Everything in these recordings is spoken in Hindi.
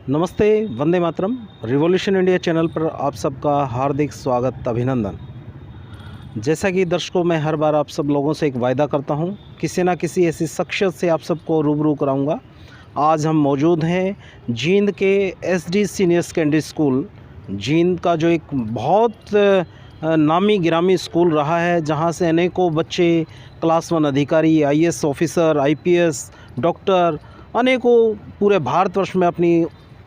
नमस्ते, Vande Mataram. Revolution India channel पर आप सबका हार्दिक स्वागत, अभिनंदन। जैसा कि दर्शकों, मैं हर बार आप सब लोगों से एक वायदा करता हूं, किसी ना किसी ऐसी शख्सियत से आप सबको रूबरू कराऊंगा। आज हम मौजूद हैं जींद के SD senior secondary school. Jind का जो एक बहुत नामी गिरामी स्कूल रहा है, जहां से अनेकों बच्चे क्लास 1 अधिकारी, आईएएस ऑफिसर, आईपीएस, डॉक्टर, अनेकों पूरे भारतवर्ष में अपनी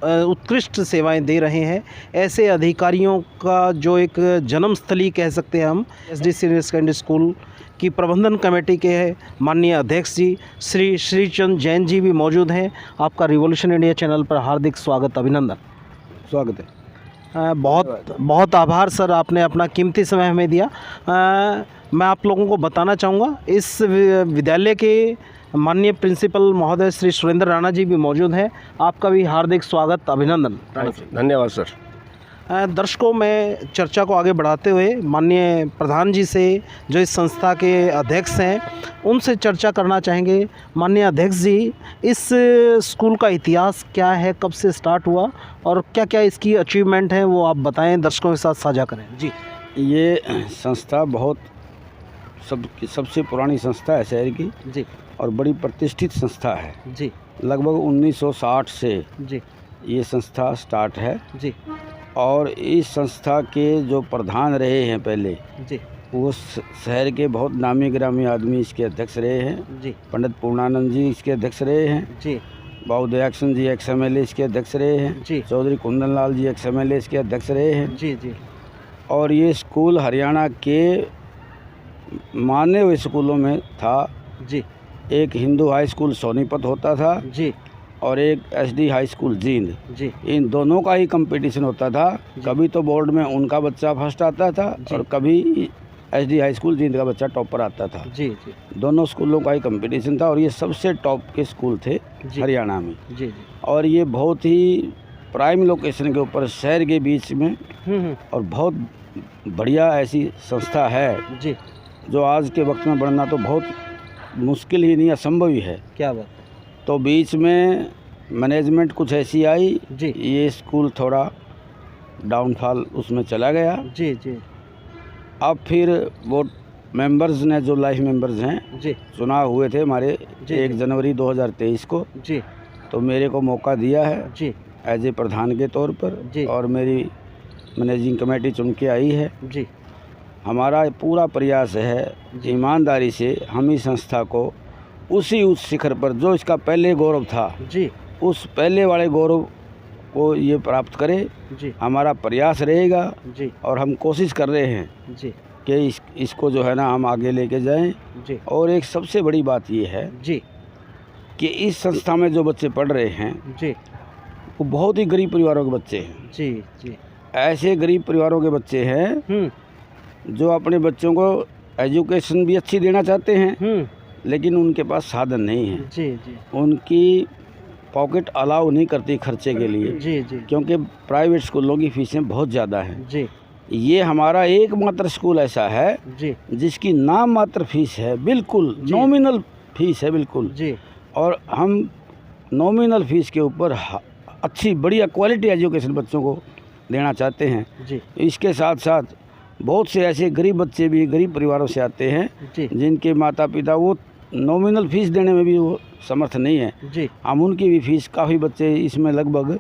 उत्कृष्ट सेवाएं दे रहे हैं। ऐसे अधिकारियों का जो एक जन्मस्थली कह सकते हैं हम, एसडी सीनियर सेकेंडरी स्कूल की प्रबंधन कमेटी के माननीय अध्यक्ष जी श्री श्रीचंद जैन जी भी मौजूद हैं। आपका रिवॉल्यूशन इंडिया चैनल पर हार्दिक स्वागत, अभिनंदन। स्वागत है। बहुत बहुत आभार सर, आपने अपना कीमती समय हमें दिया। मैं आप लोगों को बताना चाहूँगा, इस विद्यालय के माननीय प्रिंसिपल महोदय श्री सुरेंद्र राणा जी भी मौजूद हैं। आपका भी हार्दिक स्वागत, अभिनंदन। धन्यवाद सर। दर्शकों, मैं चर्चा को आगे बढ़ाते हुए माननीय प्रधान जी से, जो इस संस्था के अध्यक्ष हैं, उनसे चर्चा करना चाहेंगे। माननीय अध्यक्ष जी, इस स्कूल का इतिहास क्या है, कब से स्टार्ट हुआ और क्या क्या इसकी अचीवमेंट है, वो आप बताएं, दर्शकों के साथ साझा करें जी। ये संस्था बहुत सबसे पुरानी संस्था है शहर की जी और बड़ी प्रतिष्ठित संस्था है जी। लगभग 1960 से जी ये संस्था स्टार्ट है जी और इस संस्था के जो प्रधान रहे हैं पहले, जी वो शहर के बहुत नामी गिरामी आदमी इसके अध्यक्ष रहे हैं जी पंडित पूर्णानंद जी इसके अध्यक्ष रहे हैं जी। बाबू दयाक्षण जी XMLA इसके अध्यक्ष रहे हैं जी। चौधरी कुंदन लाल जी XMLA इसके अध्यक्ष रहे हैं जी जी और ये स्कूल हरियाणा के माने हुए स्कूलों में था। जी एक हिंदू हाई स्कूल सोनीपत होता था जी और एक SD हाई स्कूल जींद। जी इन दोनों का ही कंपटीशन होता था। कभी तो बोर्ड में उनका बच्चा फर्स्ट आता था और कभी SD हाई स्कूल जींद का बच्चा टॉपर आता था। जी जी दोनों स्कूलों का ही कंपटीशन था और ये सबसे टॉप के स्कूल थे हरियाणा में। जी। और ये बहुत ही प्राइम लोकेशन के ऊपर शहर के बीच में और बहुत बढ़िया ऐसी संस्था है जी। जो आज के वक्त में बढ़ना तो बहुत मुश्किल ही नहीं, असंभव ही है। क्या बात। तो बीच में मैनेजमेंट कुछ ऐसी आई जी। ये स्कूल थोड़ा डाउनफॉल उसमें चला गया। जी जी अब फिर वो मेंबर्स ने, जो लाइफ मेंबर्स हैं, जी चुनाव हुए थे हमारे जी 1 जनवरी 2023 को। जी तो मेरे को मौका दिया है जी एज ए प्रधान के तौर पर जी। और मेरी मैनेजिंग कमेटी चुन के आई है। जी हमारा पूरा प्रयास है ईमानदारी से हम इस संस्था को उसी उच्च शिखर पर, जो इसका पहले गौरव था, जी उस पहले वाले गौरव को ये प्राप्त करे। जी हमारा प्रयास रहेगा जी और हम कोशिश कर रहे हैं जी कि इसको जो है ना हम आगे लेके जाएं। जी और एक सबसे बड़ी बात ये है जी कि इस संस्था में जो बच्चे पढ़ रहे हैं जी वो बहुत ही गरीब परिवारों के बच्चे हैं। जी जी। ऐसे गरीब परिवारों के बच्चे हैं जो अपने बच्चों को एजुकेशन भी अच्छी देना चाहते हैं लेकिन उनके पास साधन नहीं है। जी जी उनकी पॉकेट अलाउ नहीं करती खर्चे के लिए। जी जी क्योंकि प्राइवेट स्कूलों की फीसें बहुत ज़्यादा हैं। जी। ये हमारा एकमात्र स्कूल ऐसा है जी जिसकी नाम मात्र फीस है, बिल्कुल नॉमिनल फीस है बिल्कुल। जी। और हम नॉमिनल फीस के ऊपर अच्छी बढ़िया क्वालिटी एजुकेशन बच्चों को देना चाहते हैं। जी। इसके साथ साथ बहुत से ऐसे गरीब बच्चे भी गरीब परिवारों से आते हैं जिनके माता पिता वो नॉमिनल फीस देने में भी वो समर्थ नहीं है। जी। हम उनकी भी फीस, काफ़ी बच्चे इसमें लगभग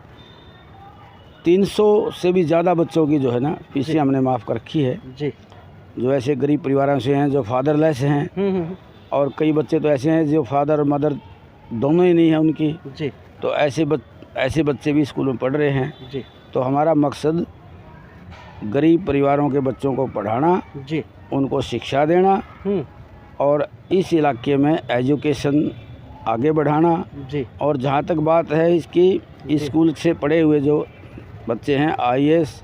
300 से भी ज़्यादा बच्चों की जो है ना फीसें हमने माफ़ कर रखी है। जी। जो ऐसे गरीब परिवारों से हैं, जो फादरलेस हैं और कई बच्चे तो ऐसे हैं जो फादर और मदर दोनों ही नहीं है उनकी। जी। तो ऐसे बच्चे भी स्कूल में पढ़ रहे हैं। जी। तो हमारा मकसद गरीब परिवारों के बच्चों को पढ़ाना, जी, उनको शिक्षा देना और इस इलाके में एजुकेशन आगे बढ़ाना। जी। और जहाँ तक बात है इसकी, इस स्कूल से पढ़े हुए जो बच्चे हैं IAS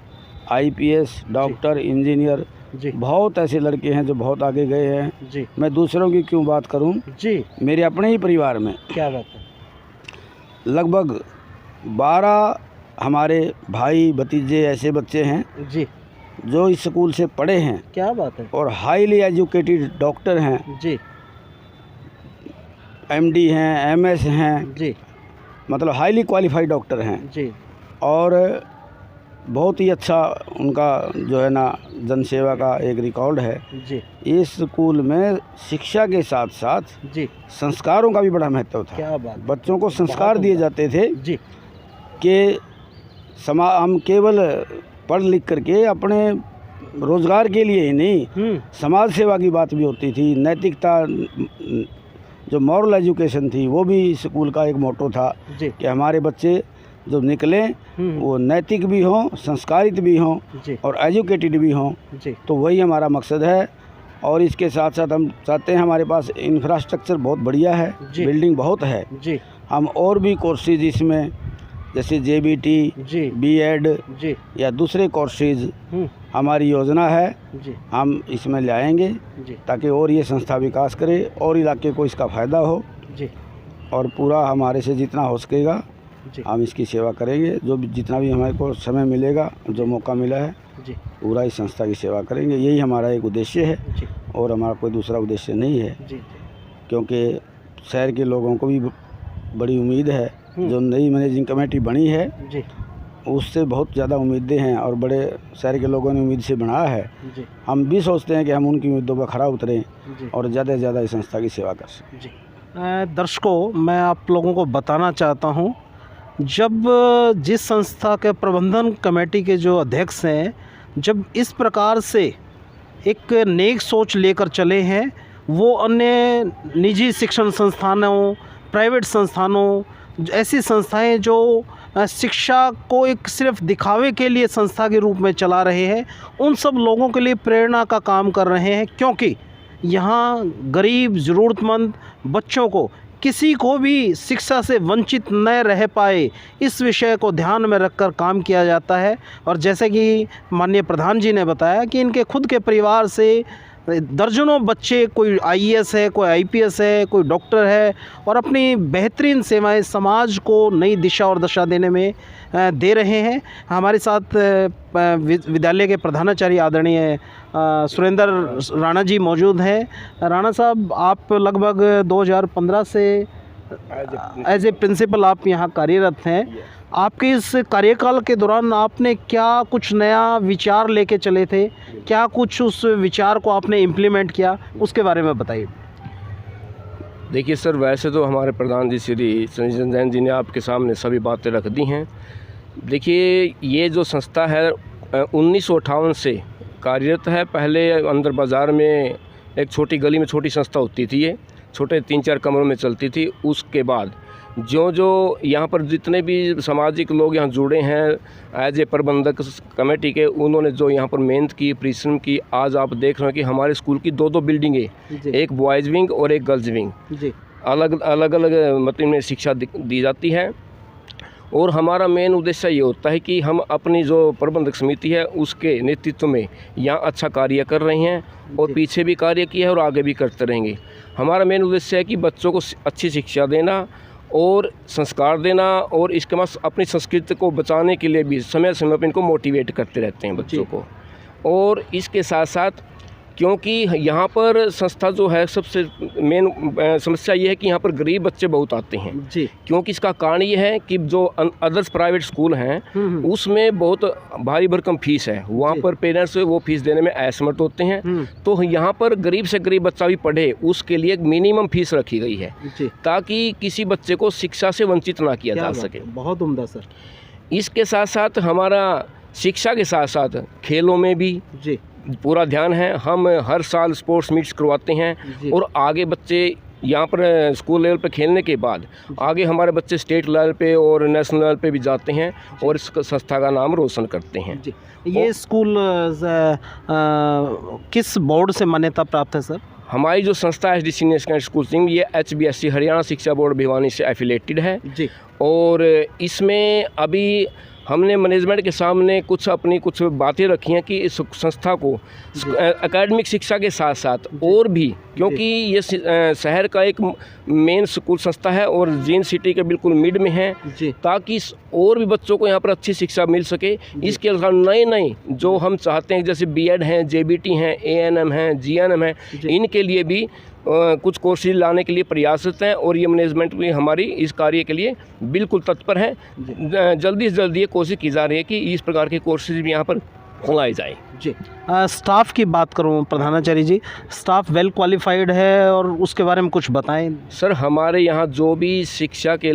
IPS डॉक्टर इंजीनियर, जी, बहुत ऐसे लड़के हैं जो बहुत आगे गए हैं। जी। मैं दूसरों की क्यों बात करूं, जी, मेरे अपने ही परिवार में क्या बात है, लगभग 12 हमारे भाई भतीजे ऐसे बच्चे हैं जी जो इस स्कूल से पढ़े हैं। क्या बात है। और हाईली एजुकेटेड डॉक्टर हैं जी, MD हैं, MS हैं जी, मतलब हाईली क्वालिफाइड डॉक्टर हैं जी और बहुत ही अच्छा उनका जो है ना जनसेवा का एक रिकॉर्ड है। जी इस स्कूल में शिक्षा के साथ साथ जी। संस्कारों का भी बड़ा महत्व था। क्या बात। बच्चों को संस्कार दिए जाते थे जी कि हम केवल पढ़ लिख करके अपने रोज़गार के लिए ही नहीं, समाज सेवा की बात भी होती थी। नैतिकता, जो मॉरल एजुकेशन थी, वो भी स्कूल का एक मोटो था जी कि हमारे बच्चे जब निकलें वो नैतिक भी हों, संस्कारित भी हों जी और एजुकेटेड भी हों। जी तो वही हमारा मकसद है। और इसके साथ साथ हम चाहते हैं, हमारे पास इंफ्रास्ट्रक्चर बहुत बढ़िया है, जी। बिल्डिंग बहुत है। जी हम और भी कोर्सेज इसमें जैसे JBT, जी B.Ed जी या दूसरे कोर्सेज हमारी योजना है, जी हम इसमें लाएंगे जी ताकि और ये संस्था विकास करे और इलाके को इसका फ़ायदा हो। जी और पूरा हमारे से जितना हो सकेगा जी हम इसकी सेवा करेंगे। जो भी जितना भी हमारे को समय मिलेगा, जो मौका मिला है, जी पूरा इस संस्था की सेवा करेंगे। यही हमारा एक उद्देश्य है जी और हमारा कोई दूसरा उद्देश्य नहीं है, जी क्योंकि शहर के लोगों को भी बड़ी उम्मीद है। जो नई मैनेजिंग कमेटी बनी है जी उससे बहुत ज़्यादा उम्मीदें हैं और बड़े शहर के लोगों ने उम्मीद से बनाया है। जी हम भी सोचते हैं कि हम उनकी उम्मीदों पर खरा उतरें जी और ज़्यादा से ज़्यादा इस संस्था की सेवा कर सकें। जी। दर्शकों, मैं आप लोगों को बताना चाहता हूँ, जब जिस संस्था के प्रबंधन कमेटी के जो अध्यक्ष हैं, जब इस प्रकार से एक नेक सोच लेकर चले हैं, वो अन्य निजी शिक्षण संस्थानों, प्राइवेट संस्थानों, ऐसी संस्थाएं जो शिक्षा को एक सिर्फ दिखावे के लिए संस्था के रूप में चला रहे हैं, उन सब लोगों के लिए प्रेरणा का काम कर रहे हैं। क्योंकि यहाँ गरीब ज़रूरतमंद बच्चों को, किसी को भी शिक्षा से वंचित न रह पाए, इस विषय को ध्यान में रखकर काम किया जाता है। और जैसे कि माननीय प्रधान जी ने बताया कि इनके खुद के परिवार से दर्जनों बच्चे, कोई IAS है, कोई IPS है, कोई डॉक्टर है, और अपनी बेहतरीन सेवाएं समाज को नई दिशा और दशा देने में दे रहे हैं। हमारे साथ विद्यालय के प्रधानाचार्य आदरणीय सुरेंद्र राणा जी मौजूद हैं। राणा साहब, आप लगभग 2015 से एज ए प्रिंसिपल आप यहाँ कार्यरत हैं। आपके इस कार्यकाल के दौरान आपने क्या कुछ नया विचार लेके चले थे, क्या कुछ उस विचार को आपने इम्प्लीमेंट किया, उसके बारे में बताइए। देखिए सर, वैसे तो हमारे प्रधान जी श्री संजय जैन जी ने आपके सामने सभी बातें रख दी हैं। देखिए, ये जो संस्था है 1958 से कार्यरत है। पहले अंदर बाज़ार में एक छोटी गली में छोटी संस्था होती थी, ये छोटे 3-4 कमरों में चलती थी। उसके बाद जो यहाँ पर जितने भी सामाजिक लोग यहाँ जुड़े हैं एज ए प्रबंधक कमेटी के, उन्होंने जो यहाँ पर मेहनत की, परिश्रम की, आज आप देख रहे हैं कि हमारे स्कूल की 2-2 बिल्डिंगें, एक बॉयज़ विंग और एक गर्ल्स विंग, अलग अलग मतलब में शिक्षा दी जाती है। और हमारा मेन उद्देश्य ये होता है कि हम अपनी जो प्रबंधक समिति है उसके नेतृत्व में यहाँ अच्छा कार्य कर रहे हैं और पीछे भी कार्य किया है और आगे भी करते रहेंगे। हमारा मेन उद्देश्य है कि बच्चों को अच्छी शिक्षा देना और संस्कार देना, और इसके बाद अपनी संस्कृति को बचाने के लिए भी समय समय पर इनको मोटिवेट करते रहते हैं बच्चों को। और इसके साथ साथ क्योंकि यहाँ पर संस्था जो है, सबसे मेन समस्या ये है कि यहाँ पर गरीब बच्चे बहुत आते हैं जी। क्योंकि इसका कारण ये है कि जो अदर्स प्राइवेट स्कूल हैं उसमें बहुत भारी भरकम फीस है, वहाँ पर पेरेंट्स वो फीस देने में असमर्थ होते हैं। तो यहाँ पर गरीब से गरीब बच्चा भी पढ़े उसके लिए एक मिनिमम फीस रखी गई है ताकि किसी बच्चे को शिक्षा से वंचित ना किया जा सके। बहुत उम्दा सर। इसके साथ साथ हमारा शिक्षा के साथ साथ खेलों में भी जी पूरा ध्यान है। हम हर साल स्पोर्ट्स मीट्स करवाते हैं और आगे बच्चे यहाँ पर स्कूल लेवल पे खेलने के बाद आगे हमारे बच्चे स्टेट लेवल पे और नेशनल लेवल पे भी जाते हैं और इस संस्था का नाम रोशन करते हैं जी। ये स्कूल किस बोर्ड से मान्यता प्राप्त है सर? हमारी जो संस्था है सीनियर सेकेंडरी स्कूल सिंह, ये HBSC हरियाणा शिक्षा बोर्ड भिवानी से एफिलेटेड है जी। और इसमें अभी हमने मैनेजमेंट के सामने कुछ बातें रखी हैं कि इस संस्था को एकेडमिक शिक्षा के साथ साथ और भी, क्योंकि ये शहर का एक मेन स्कूल संस्था है और जींद सिटी के बिल्कुल मिड में है, ताकि और भी बच्चों को यहाँ पर अच्छी शिक्षा मिल सके। इसके अलावा नए जो हम चाहते हैं, जैसे B.Ed हैं, JBT हैं, ANM हैं, GNM हैं, इनके लिए भी कुछ कोर्सेज लाने के लिए प्रयासरत हैं और ये मैनेजमेंट भी हमारी इस कार्य के लिए बिल्कुल तत्पर है। जल्दी से जल्दी ये कोशिश की जा रही है कि इस प्रकार के कोर्सेज भी यहाँ पर खुलाए जाएँ। जी। स्टाफ की बात करूं प्रधानाचार्य जी, स्टाफ वेल क्वालिफाइड है और उसके बारे में कुछ बताएं। सर, हमारे यहाँ जो भी शिक्षा के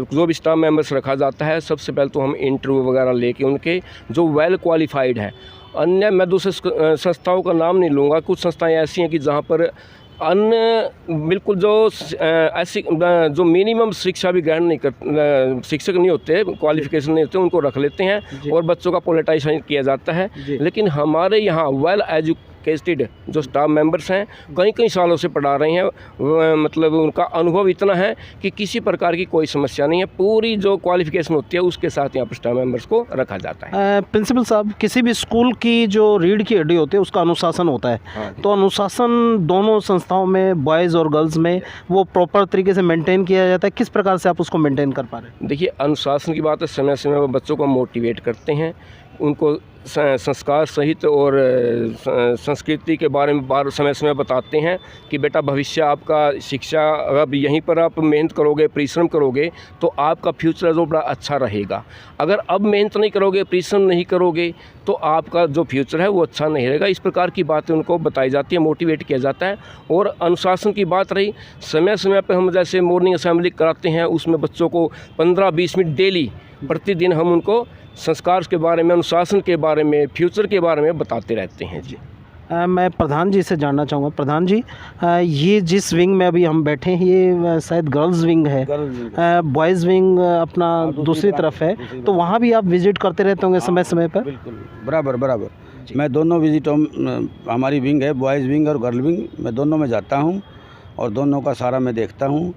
जो भी स्टाफ मेंबर्स रखा जाता है, सबसे पहले तो हम इंटरव्यू वगैरह लेके उनके जो वेल क्वालिफाइड है। अन्य मैं दूसरे संस्थाओं का नाम नहीं लूँगा, कुछ संस्थाएं ऐसी हैं कि जहाँ पर अन्य बिल्कुल जो ऐसी जो मिनिमम शिक्षा भी ग्रहण नहीं कर, शिक्षक नहीं होते, क्वालिफिकेशन नहीं होते, उनको रख लेते हैं और बच्चों का पोलेटाइजेशन किया जाता है। लेकिन हमारे यहाँ वेल एजुकेटेड जो स्टाफ मेंबर्स हैं, कई सालों से पढ़ा रहे हैं, मतलब उनका अनुभव इतना है कि किसी प्रकार की कोई समस्या नहीं है। पूरी जो क्वालिफिकेशन होती है उसके साथ यहाँ पर स्टाफ मेंबर्स को रखा जाता है। प्रिंसिपल साहब, किसी भी स्कूल की जो रीढ़ की हड्डी होती है उसका अनुशासन होता है। हाँ। तो अनुशासन दोनों संस्थाओं में, बॉयज़ और गर्ल्स में, वो प्रॉपर तरीके से मेंटेन किया जाता है। किस प्रकार से आप उसको मेंटेन कर पा रहे हैं? देखिए, अनुशासन की बात है, समय समय पर बच्चों को मोटिवेट करते हैं, उनको संस्कार सहित और संस्कृति के बारे में समय समय बताते हैं कि बेटा भविष्य आपका शिक्षा, अब यहीं पर आप मेहनत करोगे, परिश्रम करोगे तो आपका फ्यूचर जो बड़ा अच्छा रहेगा। अगर अब मेहनत नहीं करोगे, परिश्रम नहीं करोगे तो आपका जो फ्यूचर है वो अच्छा नहीं रहेगा। इस प्रकार की बातें उनको बताई जाती है, मोटिवेट किया जाता है। और अनुशासन की बात रही, समय समय पर हम जैसे मॉर्निंग असेंबली कराते हैं, उसमें बच्चों को 15-20 मिनट डेली प्रतिदिन हम उनको संस्कार के बारे में, अनुशासन के बारे में, फ्यूचर के बारे में बताते रहते हैं। जी। मैं प्रधान जी से जानना चाहूँगा। प्रधान जी, ये जिस विंग में अभी हम बैठे हैं ये शायद गर्ल्स विंग है, बॉयज़ विंग अपना दूसरी तरफ है, तो वहाँ भी आप विज़िट करते रहते होंगे समय समय पर? बिल्कुल, बराबर। मैं दोनों विजिटों, हमारी विंग है बॉयज़ विंग और गर्ल विंग, मैं दोनों में जाता हूँ और दोनों का सारा मैं देखता हूँ।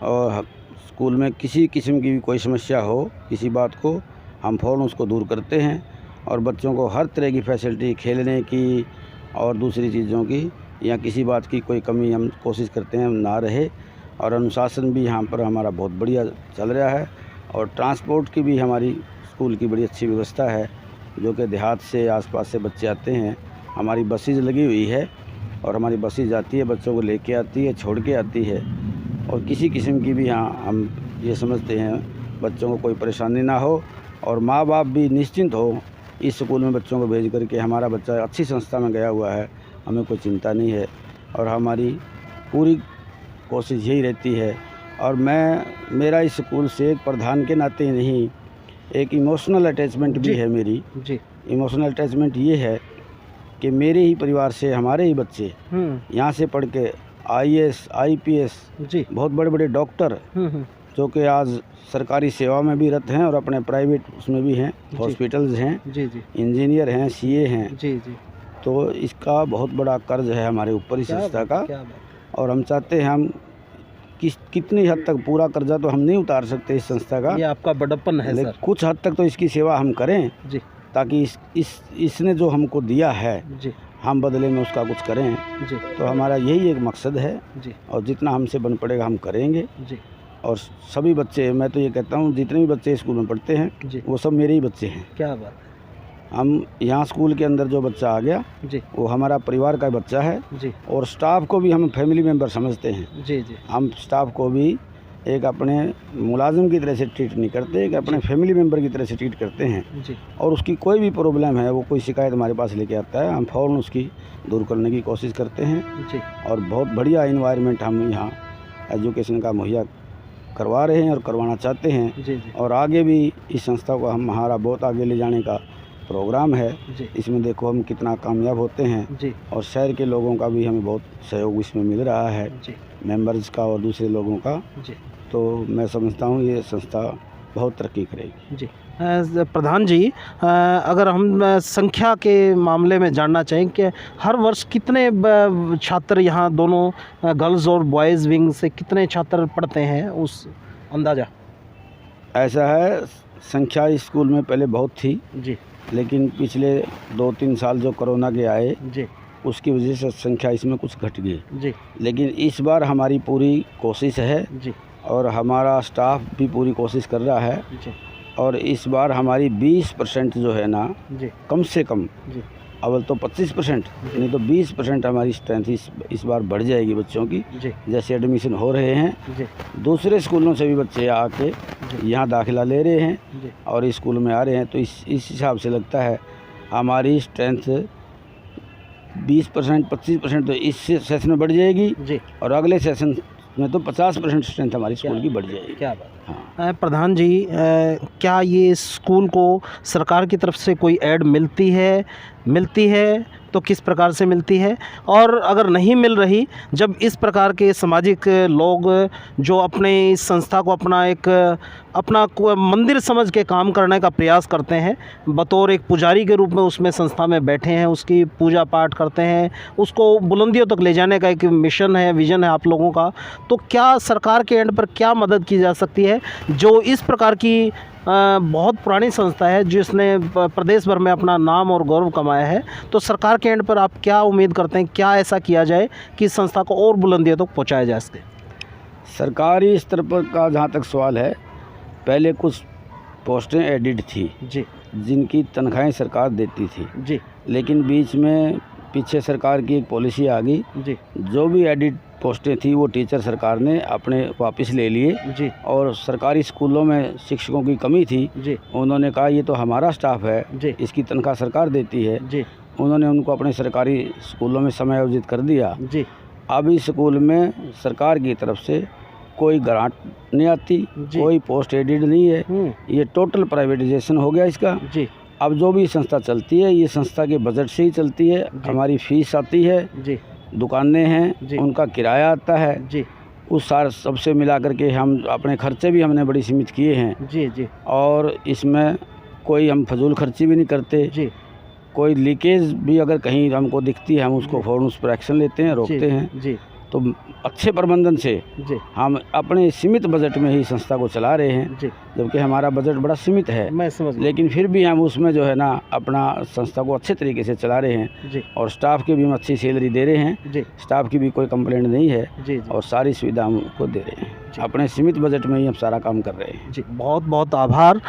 और स्कूल में किसी किस्म की भी कोई समस्या हो, किसी बात को हम फ़ौरन उसको दूर करते हैं और बच्चों को हर तरह की फैसिलिटी, खेलने की और दूसरी चीज़ों की, या किसी बात की कोई कमी हम कोशिश करते हैं ना रहे। और अनुशासन भी यहाँ पर हमारा बहुत बढ़िया चल रहा है। और ट्रांसपोर्ट की भी हमारी स्कूल की बड़ी अच्छी व्यवस्था है, जो कि देहात से, आसपास से बच्चे आते हैं। हमारी बसेज लगी हुई है और हमारी बसेज जाती है, बच्चों को लेके आती है, छोड़ के आती है। और किसी किस्म की भी यहाँ हम ये समझते हैं बच्चों को कोई परेशानी ना हो और माँ बाप भी निश्चिंत हो इस स्कूल में बच्चों को भेज करके हमारा बच्चा अच्छी संस्था में गया हुआ है, हमें कोई चिंता नहीं है। और हमारी पूरी कोशिश यही रहती है। और मेरा इस स्कूल से एक प्रधान के नाते ही नहीं, एक इमोशनल अटैचमेंट भी है मेरी। जी। इमोशनल अटैचमेंट ये है कि मेरे ही परिवार से हमारे ही बच्चे यहाँ से पढ़ के IAS, IPS, जी, बहुत बड़े बड़े डॉक्टर जो कि आज सरकारी सेवा में भी रत हैं और अपने प्राइवेट उसमें भी हैं, हॉस्पिटल्स हैं, जी, इंजीनियर हैं, CA हैं। जी। तो इसका बहुत बड़ा कर्ज है हमारे ऊपर इस संस्था का। और हम चाहते हैं हम कितनी हद तक, पूरा कर्जा तो हम नहीं उतार सकते इस संस्था का, ये आपका बड़प्पन है लेकिन सर। कुछ हद तक तो इसकी सेवा हम करें जी, ताकि इसने जो हमको दिया है जी, हम बदले में उसका कुछ करें। जी, तो हमारा यही एक मकसद है जी, और जितना हमसे बन पड़ेगा हम करेंगे। जी, और सभी बच्चे, मैं तो ये कहता हूँ जितने भी बच्चे स्कूल में पढ़ते हैं जी। वो सब मेरे ही बच्चे हैं। क्या बात है। हम यहाँ स्कूल के अंदर जो बच्चा आ गया जी, वो हमारा परिवार का बच्चा है। जी, और स्टाफ को भी हम फैमिली मेम्बर समझते हैं। जी, जी, हम स्टाफ को भी एक अपने मुलाजिम की तरह से ट्रीट नहीं करते, एक अपने फैमिली मेम्बर की तरह से ट्रीट करते हैं। जी, और उसकी कोई भी प्रॉब्लम है, वो कोई शिकायत हमारे पास लेके आता है, हम फ़ौरन उसकी दूर करने की कोशिश करते हैं। जी, और बहुत बढ़िया इन्वायरमेंट हम यहाँ एजुकेशन का मुहैया करवा रहे हैं और करवाना चाहते हैं। जी, जी, और आगे भी इस संस्था को हमारा बहुत आगे ले जाने का प्रोग्राम है। जी, इसमें देखो हम कितना कामयाब होते हैं। जी, और शहर के लोगों का भी हमें बहुत सहयोग इसमें मिल रहा है, जी, मेंबर्स का और दूसरे लोगों का। जी, तो मैं समझता हूँ ये संस्था बहुत तरक्की करेगी। जी। प्रधान जी, अगर हम संख्या के मामले में जानना चाहें कि हर वर्ष कितने छात्र यहाँ दोनों गर्ल्स और बॉयज़ विंग से कितने छात्र पढ़ते हैं, उस अंदाज़ा? ऐसा है, संख्या इस स्कूल में पहले बहुत थी, जी, लेकिन पिछले 2-3 साल जो कोरोना के आए जी, उसकी वजह से संख्या इसमें कुछ घट गई। जी, लेकिन इस बार हमारी पूरी कोशिश है जी, और हमारा स्टाफ भी पूरी कोशिश कर रहा है। जी, और इस बार हमारी 20% जो है ना, जी, कम से कम जी, अव्वल तो 25%, नहीं तो 20% हमारी स्ट्रेंथ इस बार बढ़ जाएगी बच्चों की। जी जैसे एडमिशन हो रहे हैं, जी दूसरे स्कूलों से भी बच्चे आके यहाँ दाखिला ले रहे हैं जी और इस स्कूल में आ रहे हैं, तो इस हिसाब से लगता है हमारी स्ट्रेंथ 20% 25% तो इस सेशन में बढ़ जाएगी जी। और अगले सेशन में तो 50% स्ट्रेंथ हमारी स्कूल की बढ़ जाएगी। क्या बात। हाँ। प्रधान जी, क्या ये स्कूल को सरकार की तरफ से कोई ऐड मिलती है तो किस प्रकार से मिलती है, और अगर नहीं मिल रही, जब इस प्रकार के सामाजिक लोग जो अपने इस संस्था को अपना मंदिर समझ के काम करने का प्रयास करते हैं, बतौर एक पुजारी के रूप में उसमें संस्था में बैठे हैं, उसकी पूजा पाठ करते हैं, उसको बुलंदियों तक ले जाने का एक मिशन है, विज़न है आप लोगों का, तो क्या सरकार के एंड पर क्या मदद की जा सकती है जो इस प्रकार की बहुत पुरानी संस्था है जिसने प्रदेश भर में अपना नाम और गौरव कमाया है, तो सरकार के एंड पर आप क्या उम्मीद करते हैं, क्या ऐसा किया जाए कि इस संस्था को और बुलंदियों तक पहुंचाया जा सके? सरकारी स्तर पर का जहाँ तक सवाल है, पहले कुछ पोस्टें एडिट थी जी, जिनकी तनख्वाहें सरकार देती थी जी, लेकिन बीच में पीछे सरकार की एक पॉलिसी आ गई, जी, जो भी एडिट पोस्टें थी वो टीचर सरकार ने अपने वापस ले लिए जी, और सरकारी स्कूलों में शिक्षकों की कमी थी, जी, उन्होंने कहा ये तो हमारा स्टाफ है, जी, इसकी तनख्वाह सरकार देती है, जी, उन्होंने उनको अपने सरकारी स्कूलों में समायोजित कर दिया। जी, अब इस स्कूल में सरकार की तरफ से कोई ग्रांट नहीं आती, कोई पोस्ट एडिड नहीं है, ये टोटल प्राइवेटाइजेशन हो गया इसका। जी, अब जो भी संस्था चलती है ये संस्था के बजट से ही चलती है, हमारी फीस आती है, जी, दुकानें हैं उनका किराया आता है, जी, उस सारे सबसे मिला करके हम अपने खर्चे भी हमने बड़ी सीमित किए हैं, जी, जी, और इसमें कोई हम फजूल खर्ची भी नहीं करते। जी, कोई लीकेज भी अगर कहीं हमको दिखती है हम उसको फ़ौरन उस पर एक्शन लेते हैं, रोकते हैं। जी, तो अच्छे प्रबंधन से जी, हम अपने सीमित बजट में ही संस्था को चला रहे हैं, जी, जबकि हमारा बजट बड़ा सीमित है, मैं समझ गया। लेकिन फिर भी हम उसमें जो है ना अपना संस्था को अच्छे तरीके से चला रहे हैं जी, और स्टाफ की भी हम अच्छी सैलरी दे रहे हैं, जी, स्टाफ की भी कोई कंप्लेंट नहीं है, जी, जी, और सारी सुविधा हम उनको दे रहे हैं। अपने सीमित बजट में ही हम सारा काम कर रहे हैं। जी, बहुत बहुत आभार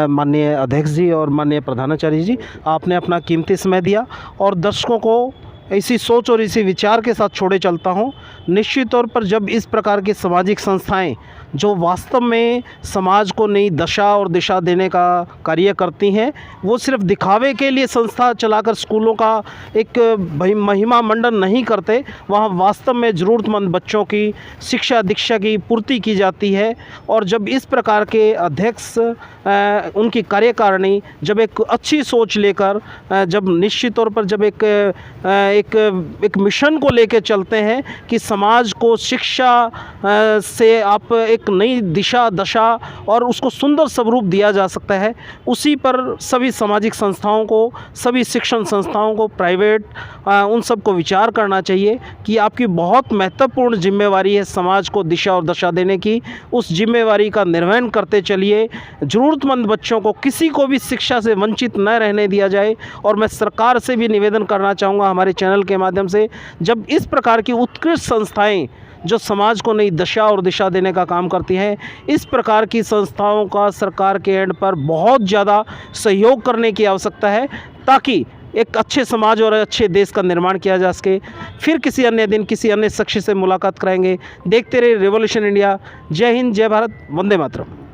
माननीय अध्यक्ष जी और माननीय प्रधानाचार्य जी, आपने अपना कीमती समय दिया और दर्शकों को इसी सोच और इसी विचार के साथ छोड़े चलता हूँ। निश्चित तौर पर जब इस प्रकार की सामाजिक संस्थाएं जो वास्तव में समाज को नई दशा और दिशा देने का कार्य करती हैं, वो सिर्फ दिखावे के लिए संस्था चलाकर स्कूलों का एक महिमा मंडन नहीं करते, वहाँ वास्तव में ज़रूरतमंद बच्चों की शिक्षा दीक्षा की पूर्ति की जाती है। और जब इस प्रकार के अध्यक्ष उनकी कार्यकारिणी जब एक अच्छी सोच लेकर जब निश्चित तौर पर जब एक मिशन को लेकर चलते हैं कि समाज को शिक्षा से आप एक नई दिशा दशा और उसको सुंदर स्वरूप दिया जा सकता है, उसी पर सभी सामाजिक संस्थाओं को, सभी शिक्षण संस्थाओं को, प्राइवेट उन सब को विचार करना चाहिए कि आपकी बहुत महत्वपूर्ण जिम्मेवारी है समाज को दिशा और दशा देने की। उस जिम्मेवारी का निर्वहन करते चलिए, ज़रूरतमंद बच्चों को किसी को भी शिक्षा से वंचित न रहने दिया जाए। और मैं सरकार से भी निवेदन करना चाहूँगा हमारे चैनल के माध्यम से, जब इस प्रकार की उत्कृष्ट संस्थाएं जो समाज को नई दशा और दिशा देने का काम करती हैं, इस प्रकार की संस्थाओं का सरकार के एंड पर बहुत ज़्यादा सहयोग करने की आवश्यकता है, ताकि एक अच्छे समाज और अच्छे देश का निर्माण किया जा सके। फिर किसी अन्य दिन किसी अन्य शख्स से मुलाकात कराएंगे। देखते रहिए रिवॉल्यूशन इंडिया। जय हिंद, जय भारत, वंदे मातरम।